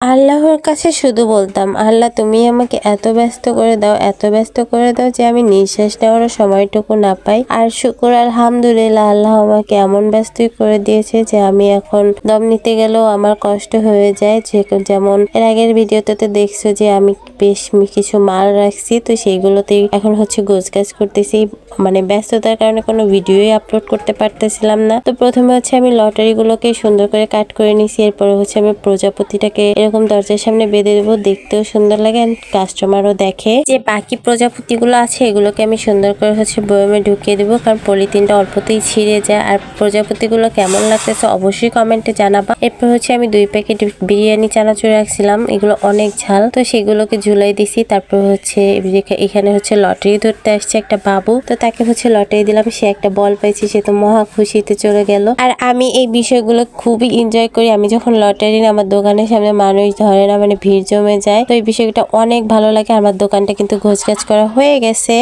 আল্লাহর কাছে শুধু বলতাম, আল্লাহ তুমি আমাকে এত ব্যস্ত করে দাও, এত ব্যস্ত করে দাও যে আমি নিঃশ্বাস নেওয়ার সময়টুকু না পাই। আর শুকর আলহামদুলিল্লাহ, আল্লাহ আমাকে এমন ব্যস্তই করে দিয়েছে যে আমি এখন দম নিতে গেলেও আমার কষ্ট হয়ে যায়। যেমন এর আগের ভিডিওতে দেখছো যে আমি বেশ কিছু মাল রাখছি, তো সেইগুলোতেই এখন হচ্ছে গোছগাছ করতেছি। মানে ব্যস্ততার কারণে কোনো ভিডিওই আপলোড করতে পারতেছিলাম না। তো প্রথমে হচ্ছে আমি লটারি গুলোকে সুন্দর করে কাট করে নিছি। এরপরে হচ্ছে আমি প্রজাপতিটাকে এরকম দরজার সামনে বেঁধে দেবো, দেখতেও সুন্দর লাগে, কাস্টমারও দেখে। যে বাকি প্রজাপতিগুলো আছে এগুলোকে আমি সুন্দর করে হচ্ছে বয়মে ঢুকিয়ে দেবো, কারণ পলিথিনটা অল্পতেই ছিঁড়ে যায়। আর প্রজাপতিগুলো কেমন লাগতেছে অবশ্যই কমেন্টে জানাবা। এরপর হচ্ছে আমি 2 প্যাকেট বিরিয়ানি চানাচুর রাখছিলাম, এগুলো অনেক ঝাল, তো সেগুলোকে ঝুলাই দিছি। তারপর হচ্ছে এখানে হচ্ছে লটারি ধরতে আসছে একটা বাবু, তো তাকে হচ্ছে লটারি দিলাম, সে একটা বল পাইছে, সে তো মহা খুশিতে চলে গেল। আর আমি এই বিষয়গুলো খুবই এনজয় করি। আমি যখন লটারি আমার দোকানের সামনে মানুষ ধরে না, মানে ভিড় জমে যায়, তো এই বিষয়টা অনেক ভালো লাগে। আমার দোকানটা কিন্তু গোছগাছ করা হয়ে গেছে।